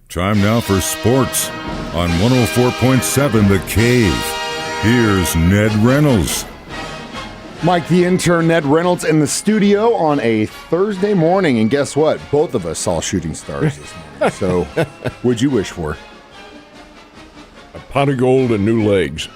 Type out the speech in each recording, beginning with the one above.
Time now for sports on 104.7 The Cave. Here's Ned Reynolds. Mike the intern, Ned Reynolds in the studio on a Thursday morning. And guess what? Both of us saw shooting stars this morning. So what'd you wish for? A pot of gold and new legs.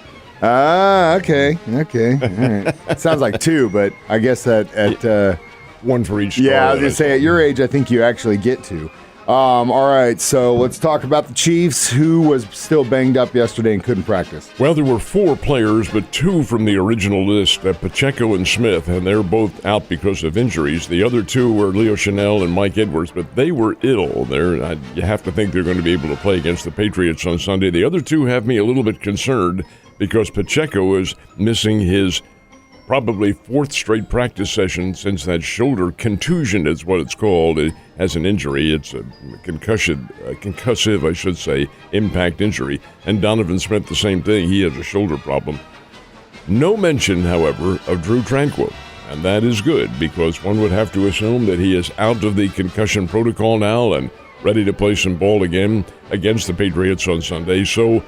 Okay. All right. It sounds like two, but I guess at one for each star. Yeah, I was going to say, at your age, I think you actually get two. All right, so let's talk about the Chiefs, who was still banged up yesterday and couldn't practice. Well, there were 4 players, but 2 from the original list, Pacheco and Smith, and they're both out because of injuries. The other 2 were Leo Chanel and Mike Edwards, but they were ill. You have to think they're going to be able to play against the Patriots on Sunday. The other 2 have me a little bit concerned because Pacheco is missing his probably 4th straight practice session since that shoulder contusion is what it's called. It has an injury. It's a concussive, I should say, impact injury. And Donovan Smith, the same thing. He has a shoulder problem. No mention, however, of Drew Tranquill. And that is good because one would have to assume that he is out of the concussion protocol now and ready to play some ball again against the Patriots on Sunday. So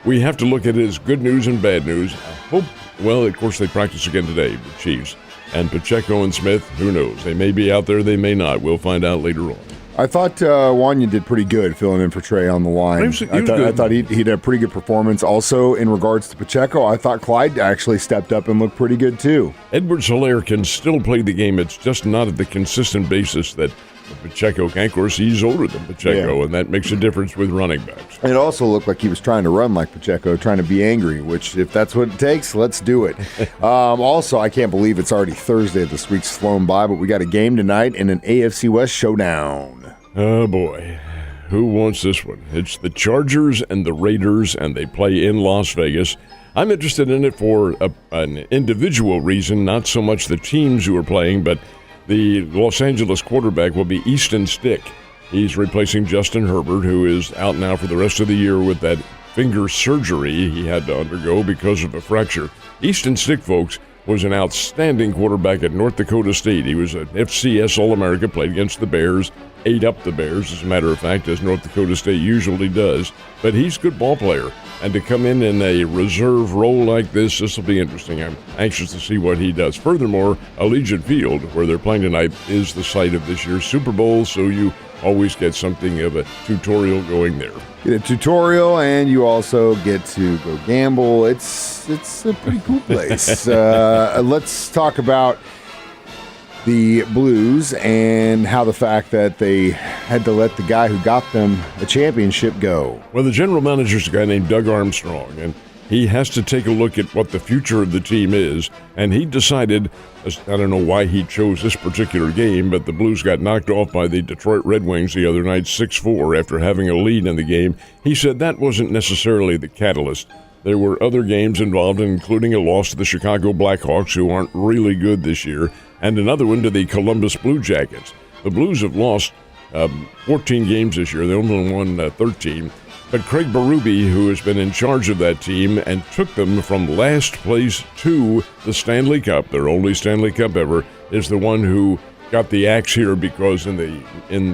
we have to look at it as good news and bad news. I hope, well, of course, they practice again today, the Chiefs. And Pacheco and Smith, who knows? They may be out there, they may not. We'll find out later on. I thought Wanya did pretty good filling in for Trey on the line. I thought he had a pretty good performance. Also, in regards to Pacheco, I thought Clyde actually stepped up and looked pretty good, too. Edwards-Helaire can still play the game. It's just not at the consistent basis that Pacheco can. Of course, he's older than Pacheco, and that makes a difference with running backs. It also looked like he was trying to run like Pacheco, trying to be angry, which, if that's what it takes, let's do it. Also, I can't believe it's already Thursday. This week's flown by, but we got a game tonight in an AFC West showdown. Oh, boy. Who wants this one? It's the Chargers and the Raiders, and they play in Las Vegas. I'm interested in it for an individual reason, not so much the teams who are playing, but the Los Angeles quarterback will be Easton Stick. He's replacing Justin Herbert, who is out now for the rest of the year with that finger surgery he had to undergo because of a fracture. Easton Stick, folks, was an outstanding quarterback at North Dakota State. He was an FCS All-America, played against the Bears, ate up the Bears, as a matter of fact, as North Dakota State usually does. But he's a good ball player. And to come in a reserve role like this will be interesting. I'm anxious to see what he does. Furthermore, Allegiant Field, where they're playing tonight, is the site of this year's Super Bowl, so you always get something of a tutorial going there. Get a tutorial, and you also get to go gamble. It's a pretty cool place. Let's talk about the Blues and how the fact that they had to let the guy who got them a championship go. Well, the general manager's a guy named Doug Armstrong, and he has to take a look at what the future of the team is, and he decided, I don't know why he chose this particular game, but the Blues got knocked off by the Detroit Red Wings the other night 6-4 after having a lead in the game. He said that wasn't necessarily the catalyst. There were other games involved, including a loss to the Chicago Blackhawks, who aren't really good this year, and another one to the Columbus Blue Jackets. The Blues have lost 14 games this year. They only won 13. But Craig Berube, who has been in charge of that team and took them from last place to the Stanley Cup, their only Stanley Cup ever, is the one who got the axe here because in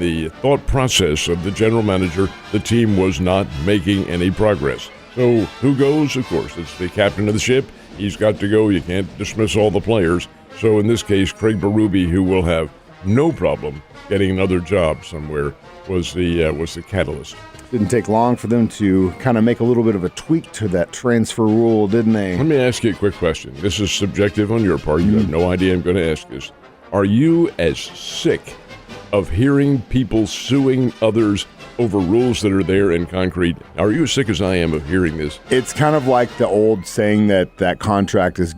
the thought process of the general manager, the team was not making any progress. So who goes? Of course, it's the captain of the ship. He's got to go. You can't dismiss all the players. So in this case, Craig Berube, who will have no problem getting another job somewhere, was the catalyst. Didn't take long for them to kind of make a little bit of a tweak to that transfer rule, didn't they? Let me ask you a quick question. This is subjective on your part. You have no idea I'm going to ask this. Are you as sick of hearing people suing others over rules that are there in concrete? Are you as sick as I am of hearing this? It's kind of like the old saying that contract is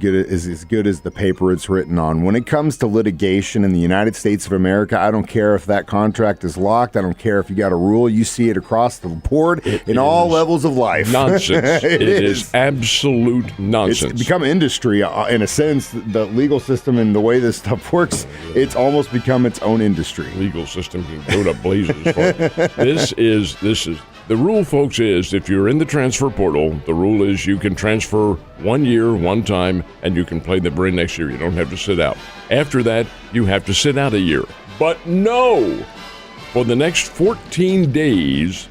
as good as the paper it's written on. When it comes to litigation in the United States of America, I don't care if that contract is locked. I don't care if you got a rule. You see it across the board in all levels of life. Nonsense. it is absolute nonsense. It's become industry in a sense. The legal system and the way this stuff works, it's almost become its own industry. Legal system can go to blazes. This is the rule, folks, is if you're in the transfer portal, the rule is you can transfer 1 year, one time, and you can play the very next year. You don't have to sit out. After that, you have to sit out a year. But no! For the next 14 days,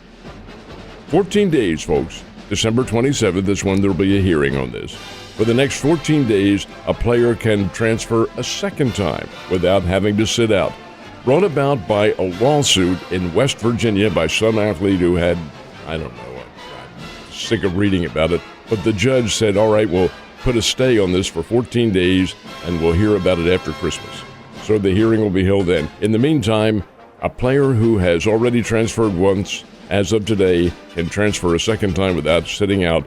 14 days, folks. December 27th is when there will be a hearing on this. For the next 14 days, a player can transfer a second time without having to sit out. Brought about by a lawsuit in West Virginia by some athlete who had, I don't know, I'm sick of reading about it, but the judge said, all right, we'll put a stay on this for 14 days, and we'll hear about it after Christmas. So the hearing will be held then. In the meantime, a player who has already transferred once, as of today, can transfer a second time without sitting out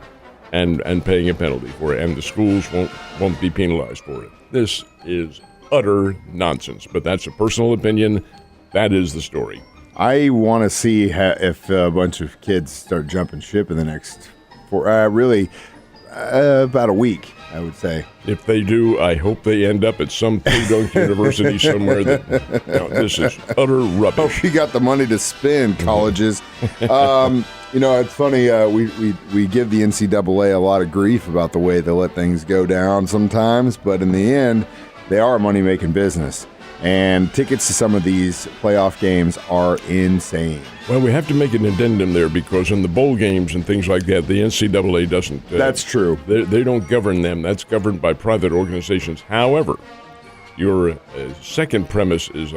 and paying a penalty for it, and the schools won't be penalized for it. This is utter nonsense, but that's a personal opinion. That is the story. I want to see if a bunch of kids start jumping ship in the next about a week, I would say. If they do, I hope they end up at some podunk university somewhere. This is utter rubbish. Hope you got the money to spend, colleges. It's funny. We give the NCAA a lot of grief about the way they let things go down sometimes, but in the end, they are a money-making business. And tickets to some of these playoff games are insane. Well, we have to make an addendum there because in the bowl games and things like that, the NCAA doesn't. That's true. They don't govern them. That's governed by private organizations. However, your second premise is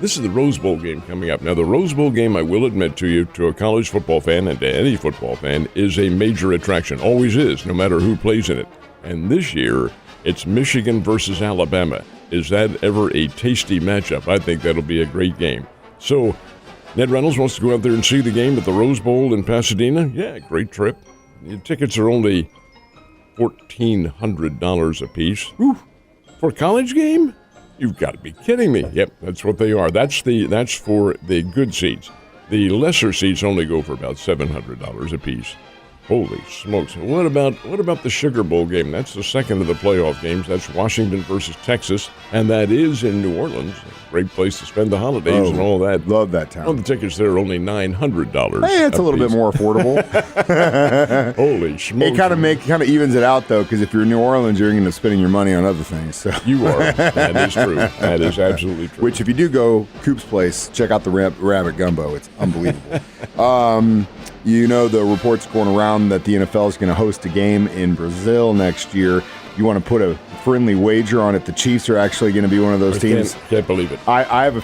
this is the Rose Bowl game coming up. Now, the Rose Bowl game, I will admit to you, to a college football fan and to any football fan, is a major attraction. Always is, no matter who plays in it. And this year, it's Michigan versus Alabama. Is that ever a tasty matchup? I think that'll be a great game. So, Ned Reynolds wants to go out there and see the game at the Rose Bowl in Pasadena. Yeah, great trip. The tickets are only $1,400 a piece. Whew. For a college game? You've got to be kidding me. Yep, that's what they are. That's for the good seats. The lesser seats only go for about $700 a piece. Holy smokes. What about the Sugar Bowl game? That's the second of the playoff games. That's Washington versus Texas, and that is in New Orleans. A great place to spend the holidays and all that. Love that town. Well, the tickets there are only $900. Hey, it's a little bit more affordable. Holy smokes. It kind of evens it out, though, because if you're in New Orleans, you're going to be spending your money on other things. So. You are. That is true. That is absolutely true. Which, if you do go Coop's Place, check out the rabbit gumbo. It's unbelievable. The reports going around that the NFL is going to host a game in Brazil next year. You want to put a friendly wager on if the Chiefs are actually going to be one of those teams? Can't believe it. I have a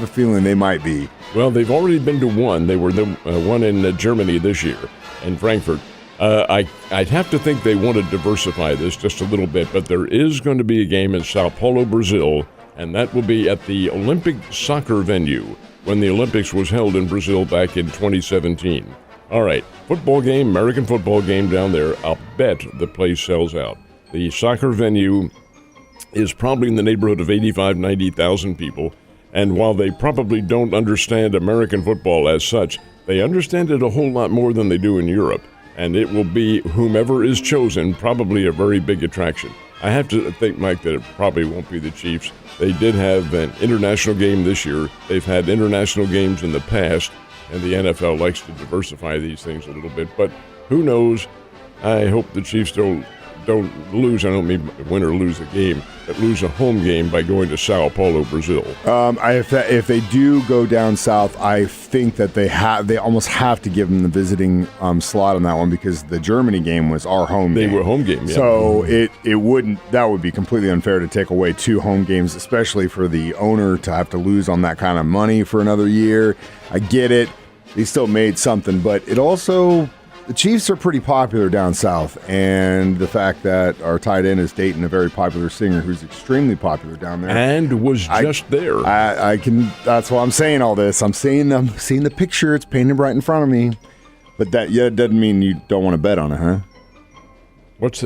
feeling they might be. Well, they've already been to one. They were the one in Germany this year, in Frankfurt. I'd have to think they want to diversify this just a little bit, but there is going to be a game in Sao Paulo, Brazil, and that will be at the Olympic soccer venue when the Olympics was held in Brazil back in 2017. All right, football game, American football game down there. I'll bet the place sells out. The soccer venue is probably in the neighborhood of 85,000, 90,000 people. And while they probably don't understand American football as such, they understand it a whole lot more than they do in Europe. And it will be whomever is chosen, probably a very big attraction. I have to think, Mike, that it probably won't be the Chiefs. They did have an international game this year. They've had international games in the past. And the NFL likes to diversify these things a little bit. But who knows? I hope the Chiefs don't lose. I don't mean win or lose a game, but lose a home game by going to Sao Paulo, Brazil. If they do go down south, I think that they almost have to give them the visiting slot on that one because the Germany game was our home game. They were home game, yeah. So that would be completely unfair to take away two home games, especially for the owner to have to lose on that kind of money for another year. I get it. They still made something, but it also, the Chiefs are pretty popular down south, and the fact that our tight end is dating a very popular singer who's extremely popular down there. And was just there. That's why I'm saying all this. I'm seeing the picture. It's painted right in front of me. But that doesn't mean you don't want to bet on it, huh?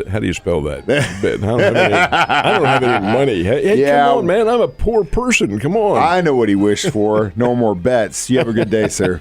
How do you spell that? I don't have any money. Hey, come on, man. I'm a poor person. Come on. I know what he wished for. No more bets. You have a good day, sir.